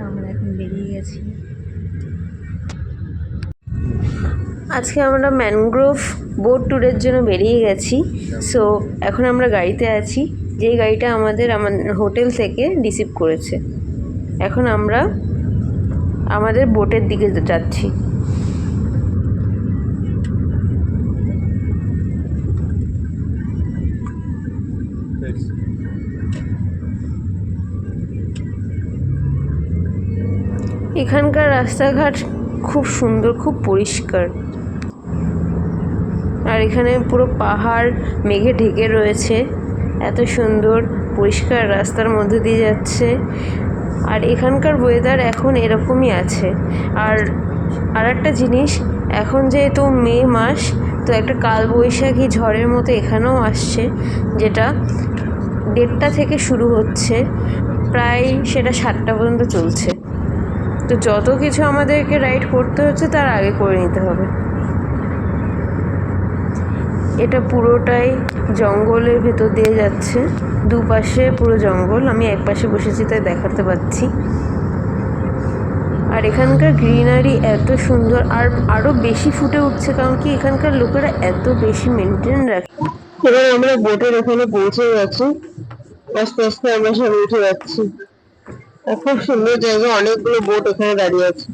আমরা এখন বেরিয়ে গেছি। আজকে আমরা ম্যানগ্রোভ বোট ট্যুরের জন্য বেরিয়ে গেছি। সো এখন আমরা গাড়িতে আছি, যেই গাড়িটা আমাদের হোটেল থেকে রিসিভ করেছে। এখন আমরা আমাদের বোটের দিকে যাচ্ছি। এখানকার রাস্তাঘাট খুব সুন্দর, খুব পরিষ্কার। আর এখানে পুরো পাহাড় মেঘে ঢেকে রয়েছে, এত সুন্দর পরিষ্কার রাস্তার মধ্যে দিয়ে যাচ্ছে। আর এখানকার ওয়েদার এখন এরকমই আছে। আর একটা জিনিস, এখন যেহেতু মে মাস, তো একটা কালবৈশাখী ঝড়ের মতো এখানেও আসছে, যেটা 1:30 থেকে শুরু হচ্ছে, প্রায় সেটা 7টা পর্যন্ত চলছে। তো যত কিছু আমাদেরকে রাইড করতে হচ্ছে তার আগে করে নিতে হবে। এটা পুরোটাই জঙ্গলের ভেতর দিয়ে যাচ্ছে, দুপাশে পুরো জঙ্গল। আমি এক পাশে বসেছি তাই দেখাতে পাচ্ছি। আর এখানকার গ্রিনারি এত সুন্দর, আর আরও বেশি ফুটে উঠছে, কারণ কি এখানকার লোকেরা এত বেশি মেনটেন রাখে। এবার আমরা বোটের ওখানে পৌঁছে গেছি, আস্তে আস্তে আমরা সব উঠে যাচ্ছি। খুব সুন্দর জায়গা, অনেকগুলো বোট এখানে দাঁড়িয়ে আছে।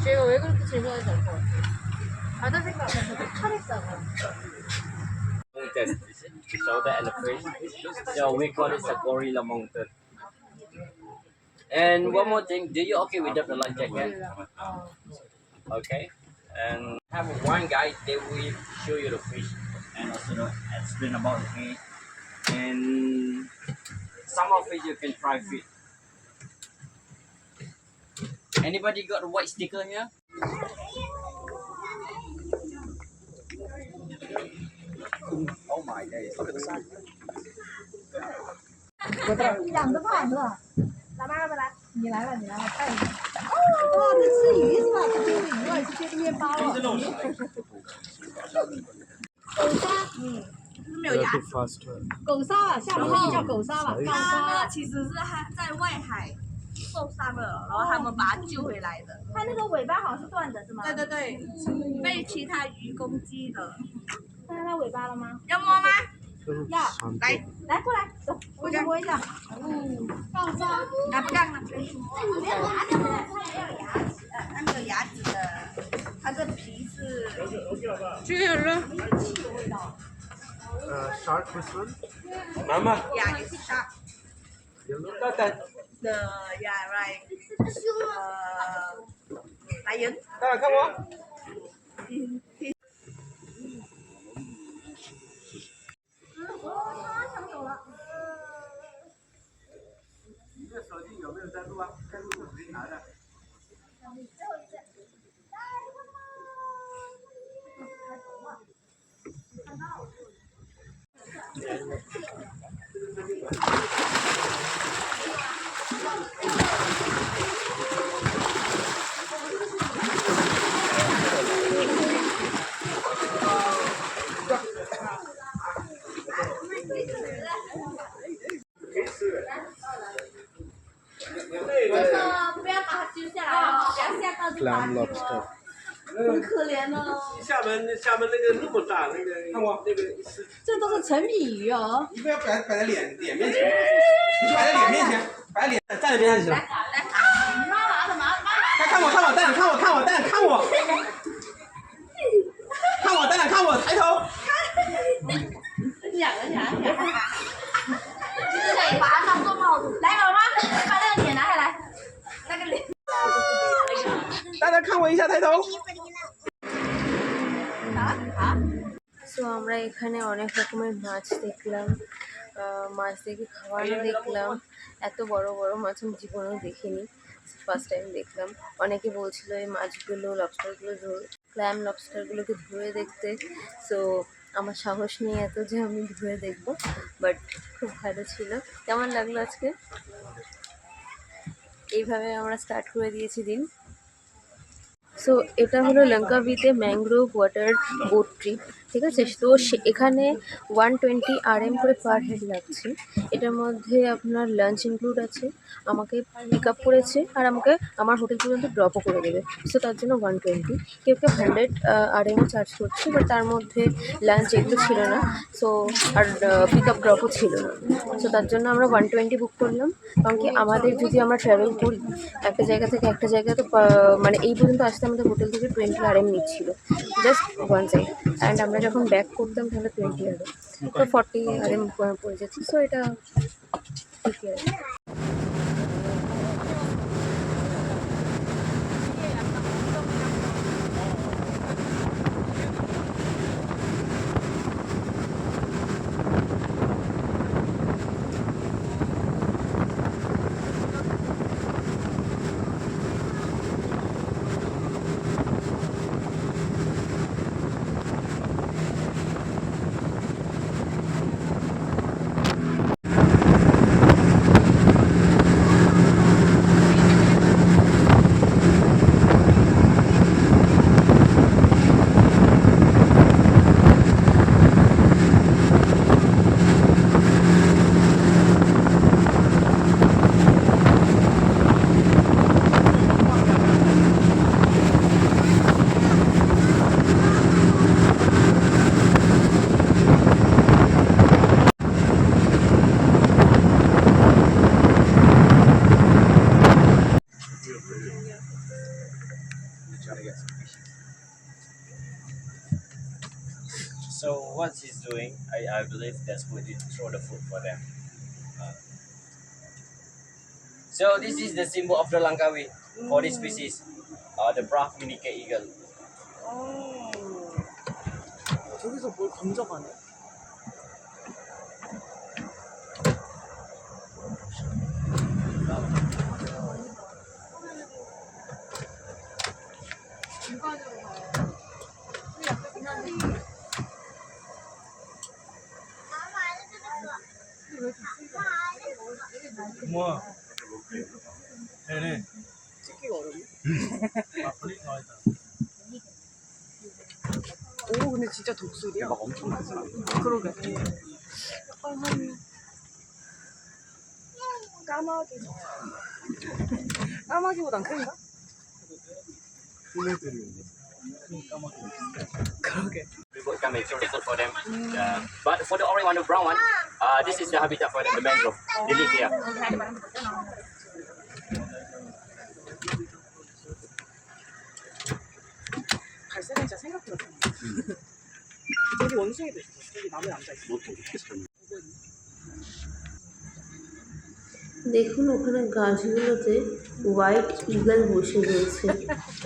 제가 왜 그렇게 질문하는지 알 것 같아요. 바다 색깔 카레싸가. Mountain, the shoulder and the face. So we call it a gorilla mountain. And one more thing, do you okay with the life jacket? Okay. And have one guy, they will show you the fish and also explain about the fish. And some of it you can try fish. Anybody got a white sticker here? Oh my days, look at the sun. 两个饭是吧？老妈不来，你来吧，你来吧，看一下。哦，这吃鱼是吧？这就是鱼了，这就是面包了。狗沙，是没有牙齿。狗沙啊，厦门那个叫狗沙吧？它其实是在外海受伤了，然后他们把它救回来的。它那个尾巴好像是断的，是吗？对对对，被其他鱼攻击的。看到它尾巴了吗？要摸吗？要，来，来过来，走，过去摸一下。放上。拿不干了。没有牙齿的，它也有牙齿。它没有牙齿的，它的皮是。这个有了。Shark this one? Mama. Yeah, it's sharp. Yeah, right. 来人。大家看我。你的手机有没有在录啊？在录视频拿的。不要把它揪下来哦，不要下到就把它丢了。很可怜哦。厦门那个那么大，那个看我那个是，这都是成品鱼哦。你不要摆在脸面前，你摆在脸面前，摆在脸站在边上就行了。他看我，蛋看我，看我，蛋看我，抬头。两个拿起来，这个也把它当做帽子。来，老妈，把那个脸拿下来，那个脸。大家看我一下，抬头。সো আমরা এখানে অনেক রকমের মাছ দেখলাম, মাছ দেখে খাওয়ানো দেখলাম। এত বড় বড় মাছ আমি জীবনেও দেখিনি, ফার্স্ট টাইম দেখলাম। অনেকে বলছিল এই মাছগুলো, লবস্টারগুলো ক্ল্যাম লবস্টারগুলোকে ধুয়ে দেখতে। সো আমার সাহস নেই এত যে আমি ধুয়ে দেখবো, বাট খুব ভালো ছিল। কেমন লাগলো আজকে? এইভাবে আমরা স্টার্ট করে দিয়েছি দিন। সো এটা হলো লঙ্কাভিতে ম্যানগ্রোভ ওয়াটার বোট ট্রিপ, ঠিক আছে? তো এখানে 120 RM করে পার হেড লাগছে। এটার মধ্যে আপনার লাঞ্চ ইনক্লুড আছে, আমাকে পিক আপ করেছে আর আমাকে আমার হোটেল পর্যন্ত ড্রপও করে দেবে। সো তার জন্য 120। কেউ 100 RMও চার্জ করছে, বাট তার মধ্যে লাঞ্চ এগুলো ছিল না। সো আর পিক আপ ড্রপও ছিল না। সো তার জন্য আমরা 120 বুক করলাম। কারণ কি আমাদের যদি আমরা ট্রাভেল করি একটা জায়গা থেকে একটা জায়গায়, তো মানে এই পর্যন্ত আসতে আমাদের হোটেল থেকে 20 RM নিচ্ছিল, জাস্ট ওয়ান সাইড। অ্যান্ড আমরা যখন ব্যাক করতাম তাহলে 20 RM, তো 40 RM পড়ে যাচ্ছে। সো এটা ঠিকই আছে। So what he's doing, I believe that's what he throw the food for them. So this is the symbol of the Langkawi for this species, the brown minique eagle. 저기서 뭘 건져가네. 뭐? 네네. 찍기가 어렵네. 앞으로 나와있다. 오, 근데 진짜 독수리야. 막 엄청 크지. 그러게. 약간 한 까마귀. 까마귀보단 큰가? 그러게. We will come and throw the food for them. But for the orange one, the brown one, this is the habitat for them, the mangrove. They live here. 갈색은 진짜 생각보다 작네. 저기 원숭이도 있어. 저기 나무에 앉아있어. দেখুন ওখানে গাছগুলোতে white eagle বসে রয়েছে।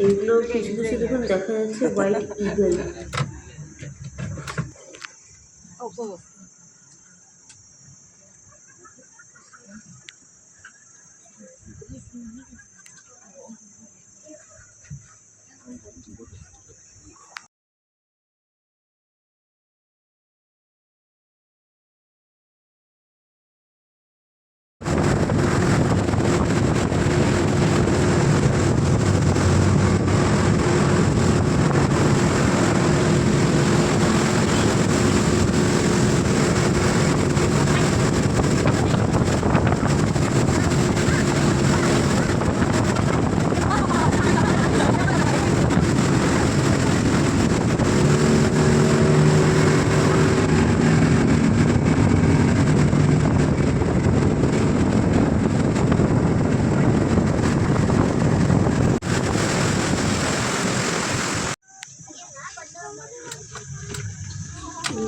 এগুলো কিছু কিছু দেখুন দেখা যাচ্ছে হোয়াইট ইগল। 없어졌어.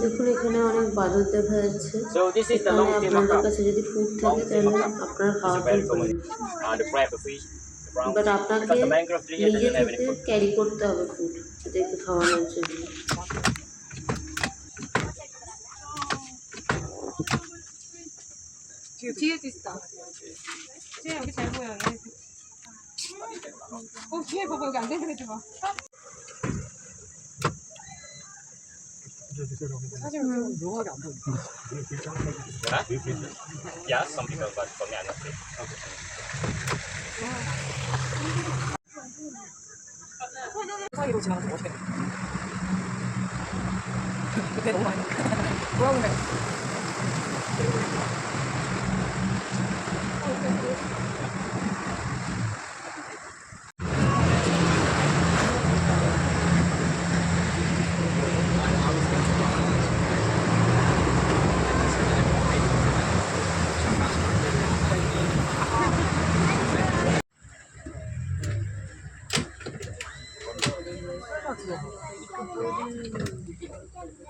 দেখুন এখানে অনেক বাদর দেখা যাচ্ছে। So this is the এখানে long tail আপনাদের macaw. কাছে যদি ফুড থাকে তাহলে আপনারা It's a খাওয়াতে very পারেন, common. The crab, the fish, the brown but fish. আপনাকে Because the mangrove tree here নিজে doesn't have any থেকে food. ক্যারি করতে হবে ফুড এদেরকে খাওয়ানোর জন্য। 뒤에도 있다. 뒤에 여기 잘 보여. 얘. 뒤에 봐봐. 여기 안 되는 애들 봐. Yeah, some people, but for me, I'm not fit.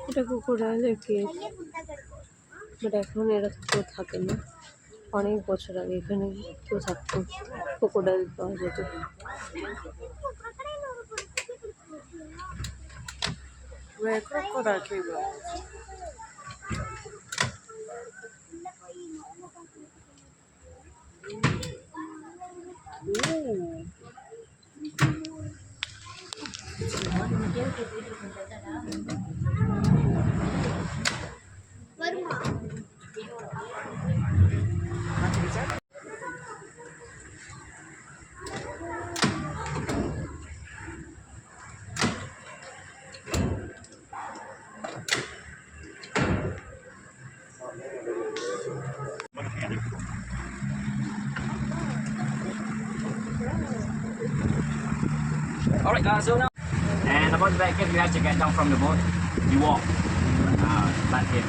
এটা ক্রোকোডাইলের কেক, বাট এখন এরা তো কেউ থাকে না। অনেক বছর আগে এখানে কেউ থাকতো, ক্রোকোডাইল পাওয়া যেত। Alright, so now. And about the back end, you have to get down from the boat. You walk. Back here.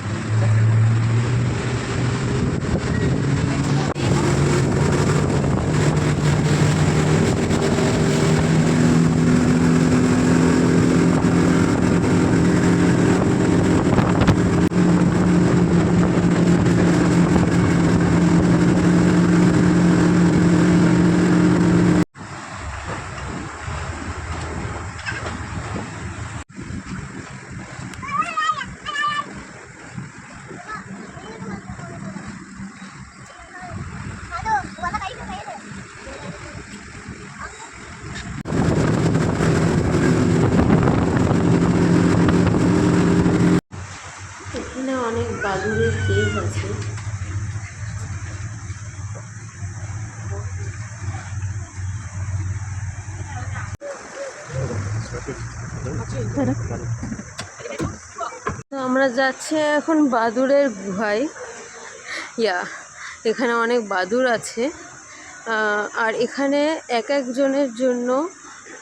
এখানে অনেক বাদুড়ের কেক আছে। তো আমরা যাচ্ছি এখন বাদুড়ের গুহায়। এখানে অনেক বাদুড় আছে। আর এখানে এক একজনের জন্য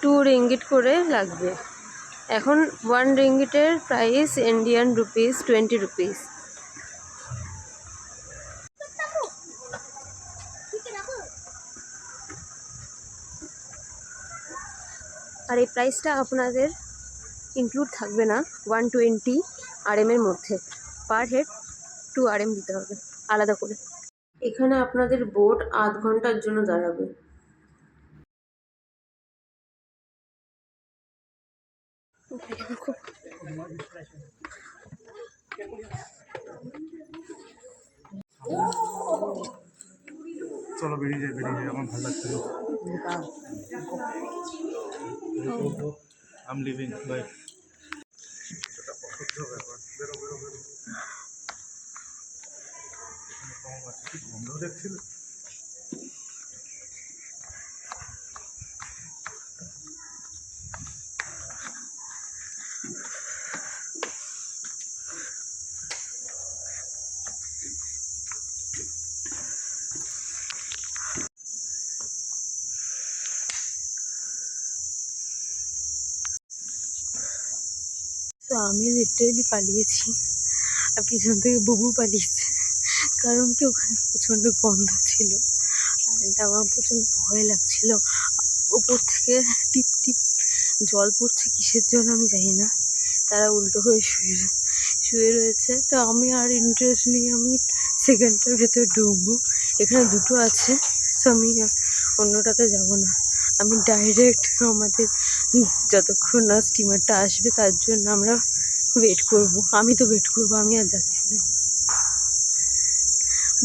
2 রিঙ্গিট করে লাগবে। এখন 1 রিঙ্গিটের প্রাইস ইন্ডিয়ান রুপিস 20 রুপিস। আর এই প্রাইসটা আপনাদের ইনক্লুড থাকবে না 120 RM এর মধ্যে। পার হেড 2 RM দিতে হবে আলাদা করে। এখানে আপনাদের বোট আধ ঘন্টার জন্য দাঁড়াবে। চলো বেরিয়ে যাই আমার ভালো লাগছে না। I am leaving bye. বন্ধ দেখছিল। তো আমি লিটারেলি পালিয়েছি, আর পিছন থেকে বুবু পালিয়েছে, কারণ কি ওখানে প্রচণ্ড গন্ধ ছিল। আর আমার প্রচণ্ড ভয় লাগছিল। ওপর থেকে টিপ টিপ জল পড়ছে, কিসের জল আমি জানি না। তারা উল্টো হয়ে শুয়ে রয়েছে। তো আমি আর ইন্টারেস্ট নিয়ে আমি সেকেন্ডটার ভেতরে ঢুকবো। এখানে দুটো আছে, তো আমি অন্যটাতে যাব না। আমি ডাইরেক্ট আমাদের যতক্ষণ না স্টিমারটা আসবে তার জন্য আমরা ওয়েট করব। আমি তো ওয়েট করবো, আমি আর যাচ্ছি না।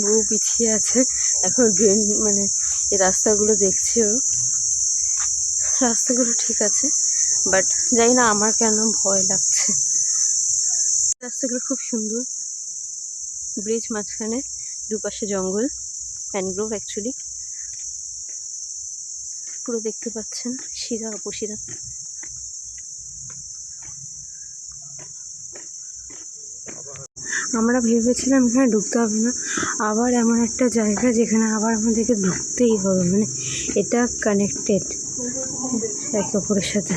বউ পিছিয়ে আছে, এখন ড্রেন মানে এই রাস্তাগুলো দেখছে ও। রাস্তাগুলো ঠিক আছে, বাট জানি না আমার কেন ভয় লাগছে। রাস্তাগুলো খুব সুন্দর, ব্রিজ মাঝখানে, দুপাশে জঙ্গল, ম্যানগ্রোভ অ্যাকচুয়ালি পুরো দেখতে পাচ্ছেন, শিরা উপশিরা। আমরা ভেবেছিলাম এখানে ঢুকতে হবে না, আবার এমন একটা জায়গা যেখানে আবার আমাদেরকে ঢুকতেই হবে, মানে এটা কানেক্টেড একে অপরের সাথে।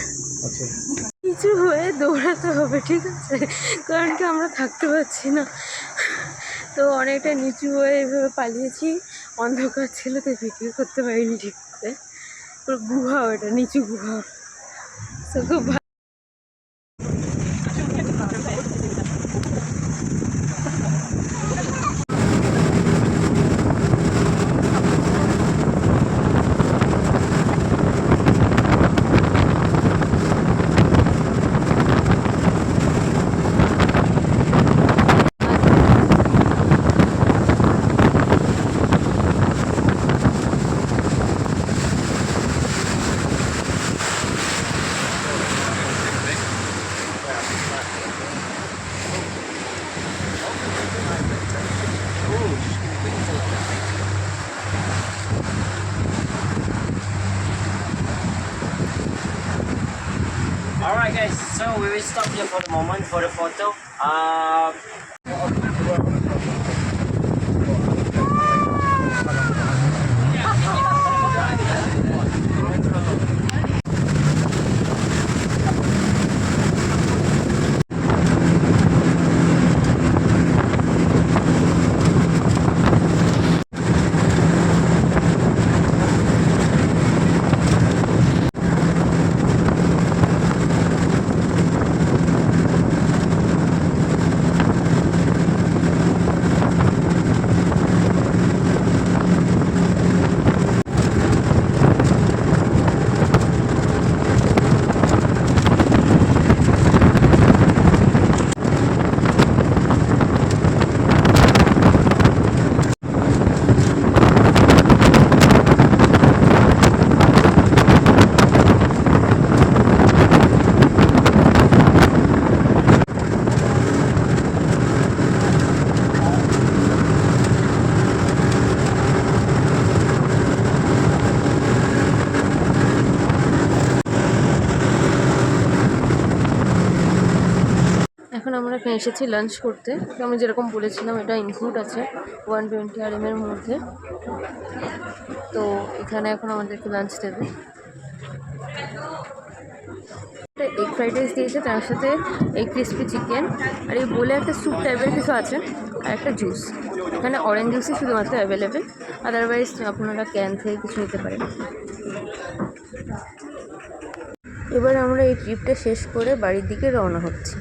কিছু হয়ে দৌড়াতে হবে, ঠিক আছে, কারণ কি আমরা থাকতে পারছি না। তো অনেকটা নিচু হয়ে এভাবে পালিয়েছি, অন্ধকার ছিল তো ভিডিও করতে পারিনি ঠিক করে। পুরো গুহা, ওটা নিচু গুহা। তো খুব Alright guys, so we will stop here for the moment for the photo. এখন আমরা এখানে এসেছি লাঞ্চ করতে। তো আমি যেরকম বলেছিলাম এটা ইনক্লুড আছে 120 RM এর মধ্যে। তো এখানে এখন আমাদেরকে লাঞ্চ দেবে। এগ ফ্রাইড রাইস দিয়েছে, তার সাথে এগ ক্রিসপি চিকেন, আর এই বলে একটা স্যুপ টাইপের কিছু আছে, আর একটা জুস। এখানে অরেঞ্জ জুসই শুধুমাত্র অ্যাভেলেবেল, আদারওয়াইজ আপনারা ক্যান থেকে কিছু নিতে পারেন। এবার আমরা এই ট্রিপটা শেষ করে বাড়ির দিকে রওনা হচ্ছি।